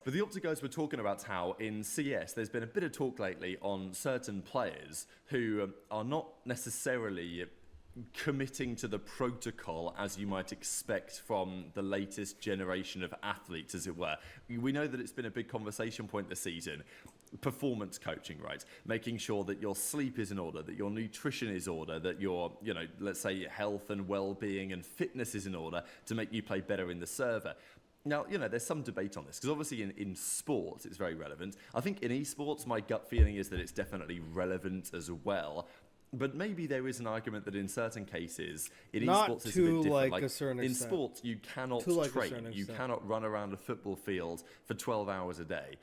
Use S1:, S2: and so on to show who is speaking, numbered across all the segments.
S1: But the Optic guys were talking about how in CS there's been a bit of talk lately on certain players who are not necessarily committing to the protocol as you might expect from the latest generation of athletes, as it were. We know that it's been a big conversation point this season. Performance coaching, right? Making sure that your sleep is in order, that your nutrition is in order, that your, let's say health and well-being and fitness is in order to make you play better in the server. Now, there's some debate on this, because obviously in sports it's very relevant. I think in esports, my gut feeling is that it's definitely relevant as well. But maybe there is an argument that in certain cases, in esports it's a bit different.
S2: Like a certain
S1: in
S2: extent.
S1: sports, you cannot train. You cannot run around a football field for 12 hours a day.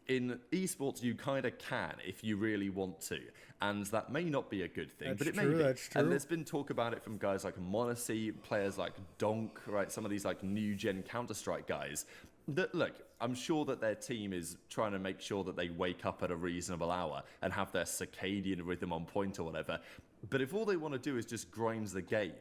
S1: In esports, you kind of can if you really want to, and that may not be a good thing, but it may be.
S2: That's true.
S1: And there's been talk about it from guys like Monacy, players like Donk, right? Some of these like new gen Counter-Strike guys. That look, I'm sure that their team is trying to make sure that they wake up at a reasonable hour and have their circadian rhythm on point or whatever. But if all they want to do is just grind the game,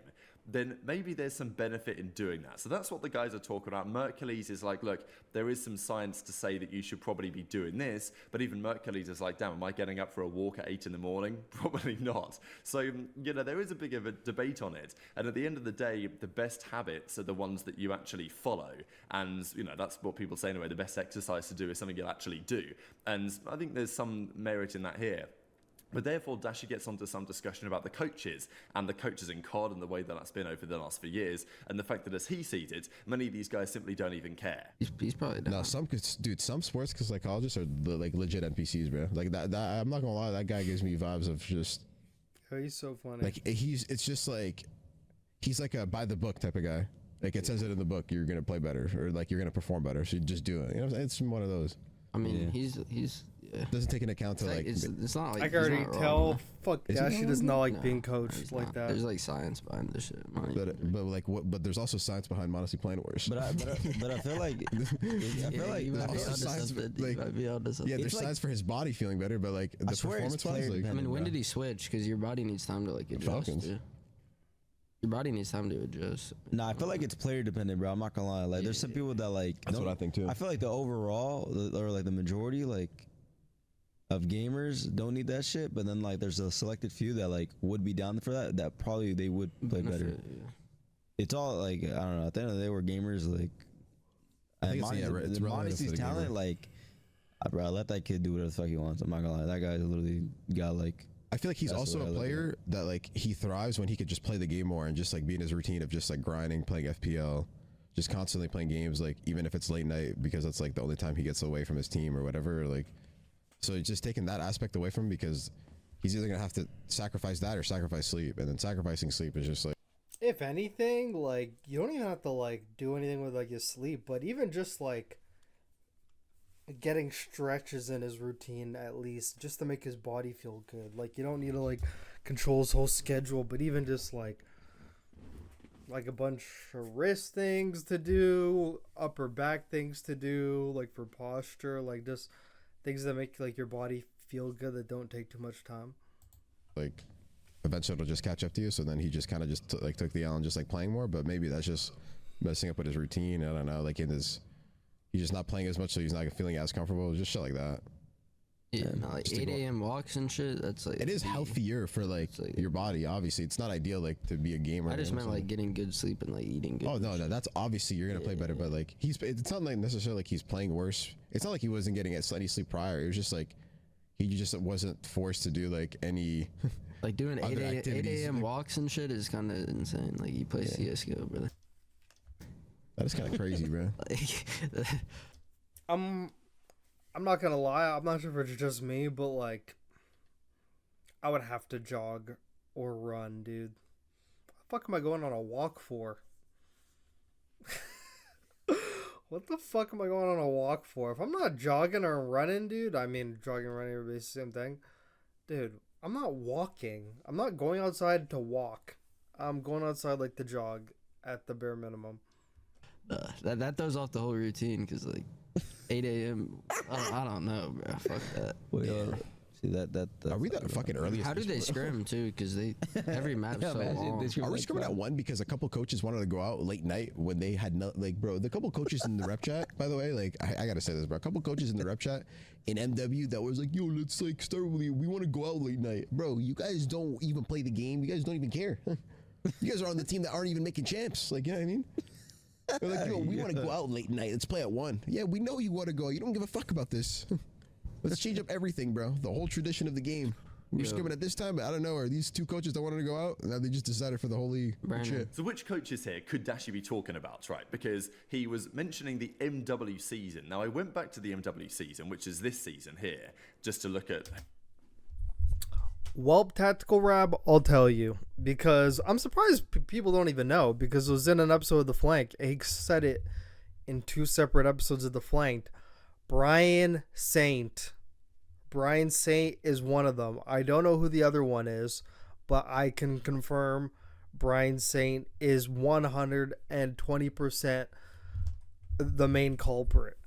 S1: then maybe there's some benefit in doing that. So that's what the guys are talking about. Mercules is like, look, there is some science to say that you should probably be doing this, but even Mercules is like, damn, am I getting up for a walk at 8 in the morning? Probably not. So, there is a big of a debate on it. And at the end of the day, the best habits are the ones that you actually follow. And, that's what people say anyway, the best exercise to do is something you'll actually do. And I think there's some merit in that here. But therefore, Dashy gets onto some discussion about the coaches and the coaches in COD and the way that that's been over the last few years, and the fact that, as he sees it, many of these guys simply don't even care.
S3: He's probably down.
S4: No, some sports psychologists are like legit NPCs, bro. Like that I'm not gonna lie, that guy gives me vibes of just.
S2: Oh, he's so funny.
S4: Like it's just like he's like a by the book type of guy. Like it says it in the book, you're gonna play better, or like you're gonna perform better, so you just do it. It's one of those.
S3: I mean, he's. Yeah.
S4: Doesn't take into account to
S3: it's not like
S2: I can already tell.
S3: Wrong.
S2: Fuck, Dashy does not like being coached like that.
S3: There's like science behind this shit.
S4: But there's also science behind Monacy playing worse.
S5: But I feel like
S3: you might be onto
S4: science,
S3: something.
S4: like,
S3: You might be onto something.
S4: Yeah, there's science for his body feeling better, but like the performance wise, like,
S3: I mean, when did he switch? Because your body needs time to like adjust.
S4: Falcons.
S3: Dude. Your body needs time to adjust.
S5: Nah, I feel like it's player dependent, bro. I'm not gonna lie. Like, there's some people that like.
S4: That's what I think too.
S5: I feel like the overall, or like the majority, like, of gamers don't need that shit. But then like, there's a selected few that like would be down for that. That probably they would play better.
S3: Yeah.
S5: It's all like, I don't know. At the end of the day, we're gamers. Like,
S4: I think it's
S5: Monacy's talent.
S4: Gamer.
S5: Like, bro, let that kid do whatever the fuck he wants. I'm not gonna lie. That guy's literally got like.
S4: I feel like he's also a player that like he thrives when he could just play the game more and just like be in his routine of just like grinding, playing FPL, just constantly playing games, like even if it's late night, because that's like the only time he gets away from his team or whatever. Like, so just taking that aspect away from him, because he's either gonna have to sacrifice that or sacrifice sleep, and then sacrificing sleep is just like.
S2: If anything, like you don't even have to like do anything with like your sleep, but even just like getting stretches in his routine at least, just to make his body feel good. Like you don't need to like control his whole schedule, but even just like a bunch of wrist things to do, upper back things to do, like for posture, like just things that make like your body feel good that don't take too much time.
S4: Like eventually it'll just catch up to you, so then he just kind of just took the L and just like playing more, but maybe that's just messing up with his routine. I don't know, like he's just not playing as much, so he's not feeling as comfortable. Just shit like that.
S3: Yeah, no, like 8 a.m. walks and shit. That's like
S4: it is healthier for like your body. Obviously, it's not ideal like to be a gamer.
S3: I just meant like getting good sleep and like eating good.
S4: Oh no, that's obviously you're gonna play better, but like it's not like necessarily like he's playing worse. It's not like he wasn't getting any sleep prior. It was just like he just wasn't forced to do like any.
S3: Like doing 8 a.m. walks and shit is kind of insane. Like you play CS:GO, brother.
S4: That is kind of crazy, bro.
S2: I'm not gonna lie. I'm not sure if it's just me, but like, I would have to jog or run, dude. What the fuck am I going on a walk for? What the fuck am I going on a walk for? If I'm not jogging or running, dude, I mean, jogging and running are basically the same thing. Dude, I'm not walking. I'm not going outside to walk. I'm going outside like to jog at the bare minimum.
S3: That throws off the whole routine, because like 8 a.m. I don't know, bro. Fuck that.
S5: Wait, See that.
S4: Are we that fucking early?
S3: How do they scrim too? Because every map's
S5: Yeah,
S3: so
S5: man,
S3: long.
S5: they scrim
S4: Are we
S5: like
S4: scrimming at 1 because a couple coaches wanted to go out late night when they had no, like, bro, the couple coaches in the rep chat, by the way, like, I gotta say this, bro, a couple coaches in the rep chat in MW that was like, yo, let's like start with you. We want to go out late night, bro. You guys don't even play the game. You guys don't even care. You guys are on the team that aren't even making champs. Like, you know what I mean? They're like, yo, we want to go out late night. Let's play at 1. Yeah, we know you want to go. You don't give a fuck about this. Let's change up everything, bro. The whole tradition of the game. We were scrimming at this time, but I don't know. Are these two coaches that wanted to go out? And now they just decided for the whole league. Shit.
S1: So which coaches here could Dashy be talking about, right? Because he was mentioning the MW season. Now, I went back to the MW season, which is this season here, just to look at...
S2: Well, Tactical Rab, I'll tell you. Because I'm surprised people don't even know. Because it was in an episode of The Flank. He said it in 2 separate episodes of The Flanked. Brian Saint is one of them. I don't know who the other one is, but I can confirm Brian Saint is 120% the main culprit.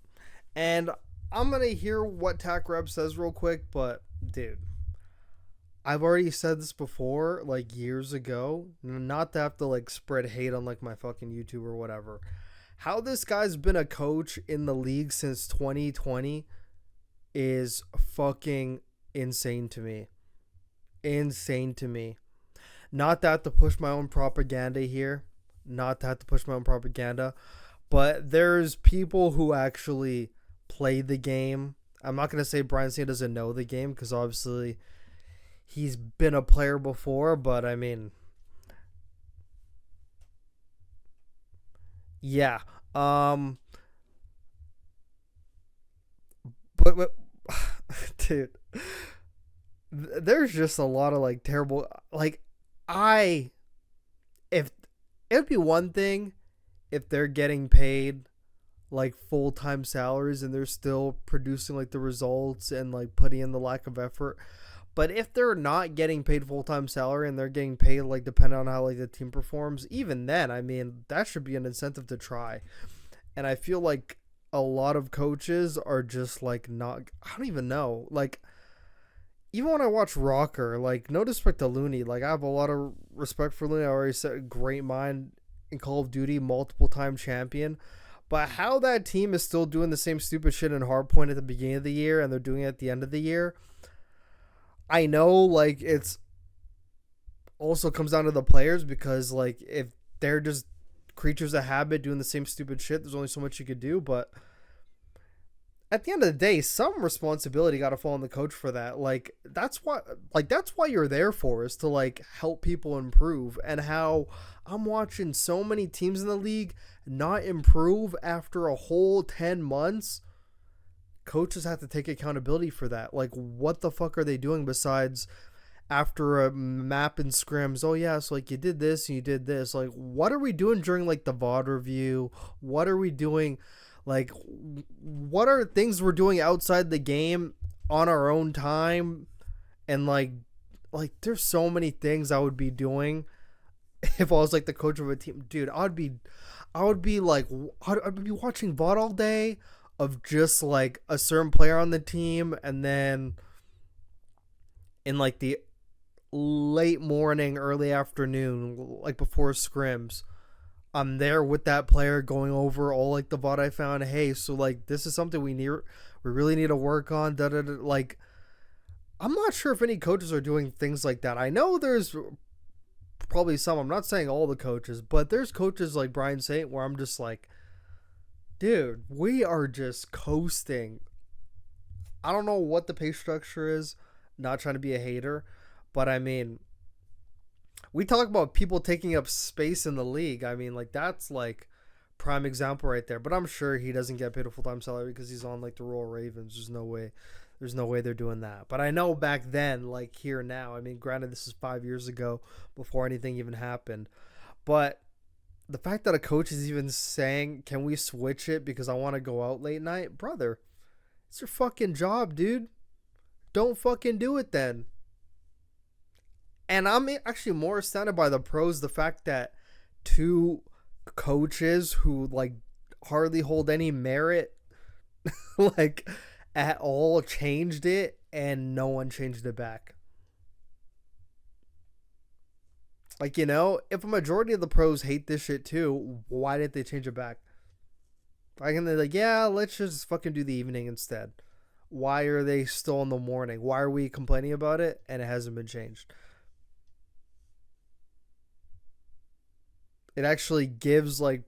S2: And I'm going to hear what Tac Reb says real quick, but dude, I've already said this before, like years ago, not to have to like spread hate on like my fucking YouTube or whatever. How this guy's been a coach in the league since 2020 is fucking insane to me. Insane to me. Not that to push my own propaganda here. Not to have to push my own propaganda. But there's people who actually play the game. I'm not going to say Brian Saint doesn't know the game because obviously he's been a player before. But I mean... yeah. But dude, there's just a lot of like terrible, like if it'd be one thing if they're getting paid like full-time salaries and they're still producing like the results and like putting in the lack of effort. But if they're not getting paid full-time salary and they're getting paid like depending on how like the team performs, even then, I mean, that should be an incentive to try. And I feel like a lot of coaches are just like not, I don't even know. Like even when I watch Rocker, like no disrespect to Looney, like I have a lot of respect for Looney. I already said great mind in Call of Duty, multiple time champion. But how that team is still doing the same stupid shit in Hardpoint at the beginning of the year and they're doing it at the end of the year. I know, like, it's also comes down to the players because, like, if they're just creatures of habit doing the same stupid shit, there's only so much you could do. But at the end of the day, some responsibility got to fall on the coach for that. Like, that's why you're there for, is to, like, help people improve. And how I'm watching so many teams in the league not improve after a whole 10 months. Coaches have to take accountability for that. Like, what the fuck are they doing besides after a map and scrims? Oh, yeah, so, like, you did this and you did this. Like, what are we doing during, like, the VOD review? What are we doing? Like, what are things we're doing outside the game on our own time? And, like there's so many things I would be doing if I was, like, the coach of a team. Dude, I'd be watching VOD all day of just like a certain player on the team, and then in like the late morning, early afternoon, like before scrims, I'm there with that player going over all like the VOD I found. Hey, so like this is something we really need to work on. Like, I'm not sure if any coaches are doing things like that. I know there's probably some. I'm not saying all the coaches, but there's coaches like Brian Saint where I'm just like, dude, we are just coasting. I don't know what the pay structure is. Not trying to be a hater, but I mean, we talk about people taking up space in the league. I mean, like, that's like prime example right there. But I'm sure he doesn't get paid a full-time salary because he's on like the Royal Ravens. There's no way they're doing that. But I know back then, like here now, I mean, granted, this is 5 years ago before anything even happened, but the fact that a coach is even saying, can we switch it because I want to go out late night? Brother, it's your fucking job, dude. Don't fucking do it then. And I'm actually more astounded by the pros, the fact that 2 coaches who like hardly hold any merit like at all changed it and no one changed it back. Like, you know, if a majority of the pros hate this shit too, why didn't they change it back? Why can't they like, yeah, let's just fucking do the evening instead? Why are they still in the morning? Why are we complaining about it and it hasn't been changed? It actually gives like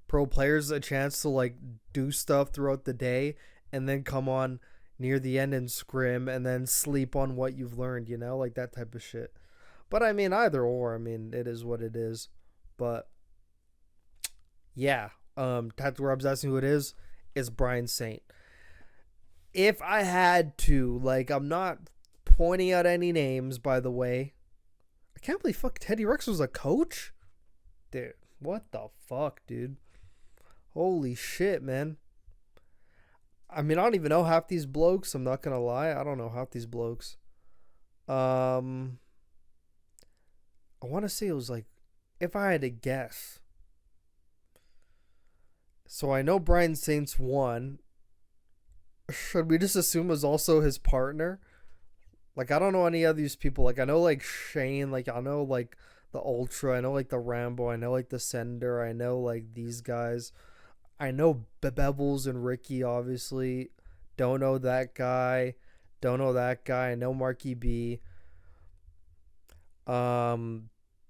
S2: pro players a chance to like do stuff throughout the day and then come on near the end and scrim and then sleep on what you've learned, you know, like that type of shit. But I mean, either or, I mean, it is what it is. But yeah, Tactical Rob's asking who it is. It's Brian Saint. If I had to, like, I'm not pointing out any names, by the way. I can't believe Teddy Rex was a coach? Dude, what the fuck, dude? Holy shit, man. I mean, I don't even know half these blokes. I'm not gonna lie. I don't know half these blokes. I want to say it was like, if I had to guess. So I know Brian Saint's one. Should we just assume it was also his partner? Like, I don't know any of these people. Like, I know, like, Shane. Like, I know, like, the Ultra. I know, like, the Rambo. I know, like, the Sender. I know, like, these guys. I know Bevels and Ricky, obviously. Don't know that guy. Don't know that guy. I know Marky B.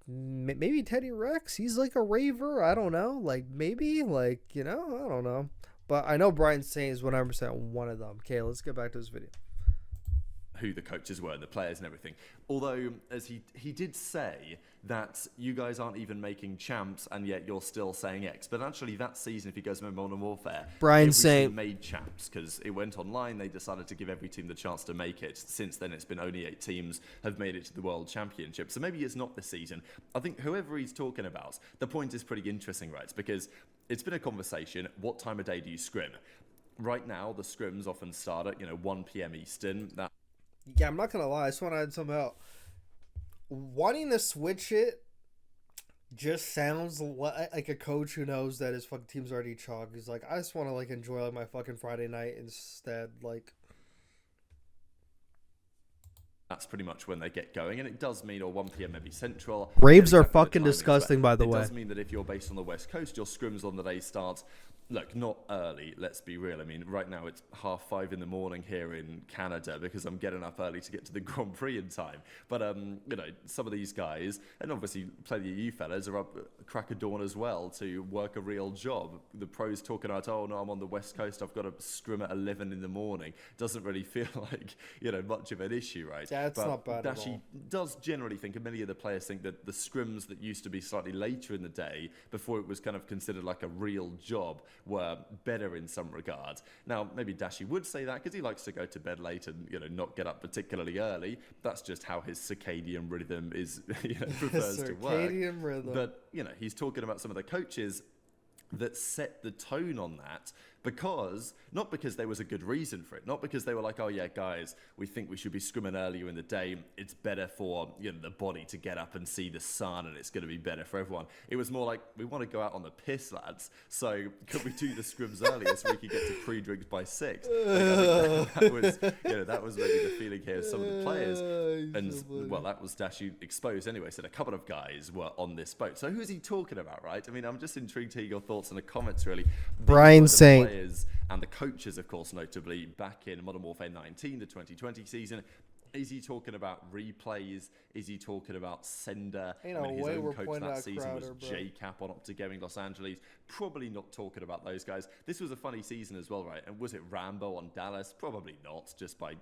S2: Maybe Teddy Rex. He's like a raver. I don't know. Like, maybe. Like, you know, I don't know. But I know Brian Saint is 100% one of them. Okay, let's get back to this video.
S1: Who the coaches were and the players and everything. Although, as he did say that you guys aren't even making champs and yet you're still saying X. But actually that season, if you guys remember Modern Warfare,
S2: Brian
S1: every
S2: Saint
S1: team made champs because it went online. They decided to give every team the chance to make it. Since then, it's been only 8 teams have made it to the World Championship. So maybe it's not this season. I think whoever he's talking about, the point is pretty interesting, right? Because it's been a conversation. What time of day do you scrim? Right now, the scrims often start at 1 p.m. Eastern.
S2: Yeah, I'm not gonna lie. I just want to add something out. Wanting to switch it just sounds like a coach who knows that his fucking team's already chalked. He's like, I just want to like enjoy like my fucking Friday night instead. Like,
S1: that's pretty much when they get going, and it does mean, or 1 p.m. maybe Central.
S2: Raves are
S1: Exactly the
S2: fucking
S1: timings,
S2: disgusting, by the way.
S1: It does mean that if you're based on the West Coast, your scrims on the day starts. Look, not early, let's be real. I mean, right now it's 5:30 in the morning here in Canada because I'm getting up early to get to the Grand Prix in time. But, some of these guys, and obviously plenty of you fellas, are up crack of dawn as well to work a real job. The pros talking about, oh, no, I'm on the West Coast, I've got to scrim at 11 in the morning. Doesn't really feel like, much of an issue, right?
S2: Yeah, it's not bad at
S1: Dashy
S2: all.
S1: does generally think, and many of the players think, that the scrims that used to be slightly later in the day, before it was kind of considered like a real job, were better in some regards. Now, maybe Dashy would say that because he likes to go to bed late and not get up particularly early. That's just how his circadian rhythm is, prefers to work.
S2: Circadian rhythm.
S1: But he's talking about some of the coaches that set the tone on that, not because there was a good reason for it, not because they were like, oh yeah, guys, we think we should be scrimming earlier in the day. It's better for the body to get up and see the sun, and it's going to be better for everyone. It was more like, we want to go out on the piss, lads. So could we do the scrims earlier so we could get to pre-drinks by 6? Like, I think that was maybe the feeling here of some of the players. And well, that was Dashy exposed anyway. So a couple of guys were on this boat. So who's he talking about, right? I mean, I'm just intrigued to hear your thoughts in the comments, really.
S2: Brian Saint.
S1: And the coaches, of course, notably back in Modern Warfare 19, the 2020 season. Is he talking about replays? Is he talking about Sender?
S2: Ain't no way
S1: his
S2: we're
S1: own coach
S2: pointing
S1: that
S2: out
S1: season was
S2: Crowder, bro.
S1: J-Cap on Optic Gaming Los Angeles. Probably not talking about those guys. This was a funny season as well, right? And was it Rambo on Dallas? Probably not, just by,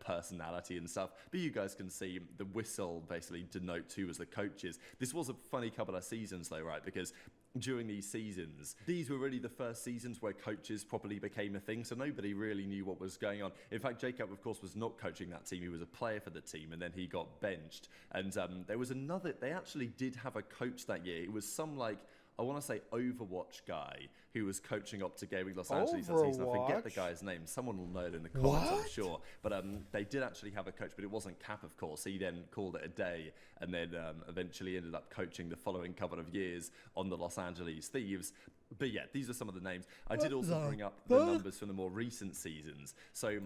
S1: personality and stuff. But you guys can see the whistle basically denotes who was the coaches. This was a funny couple of seasons though, right? Because during these seasons, these were really the first seasons where coaches properly became a thing, so nobody really knew what was going on. In fact, Jacob, of course, was not coaching that team. He was a player for the team, and then he got benched. And there was they actually did have a coach that year. It was some, I want to say Overwatch guy who was coaching up to Gaming Los Angeles that season. I forget the guy's name. Someone will know it in the comments, I'm sure. But they did actually have a coach, but it wasn't Cap, of course. He then called it a day and then eventually ended up coaching the following couple of years on the Los Angeles Thieves. But yeah, these are some of the names. I did also bring up the numbers from the more recent seasons. So,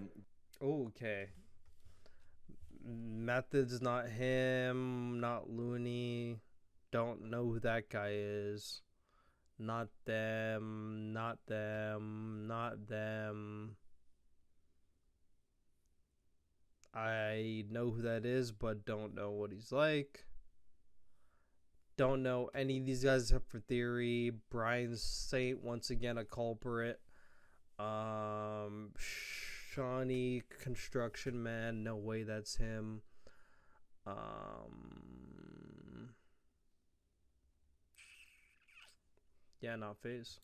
S2: Okay. Method's not him. Not Looney. Don't know who that guy is. Not them. Not them. Not them. I know who that is, but don't know what he's like. Don't know any of these guys except for Theory. Brian Saint, once again, a culprit. Shawnee, Construction Man, no way that's him. Yeah, not FaZe.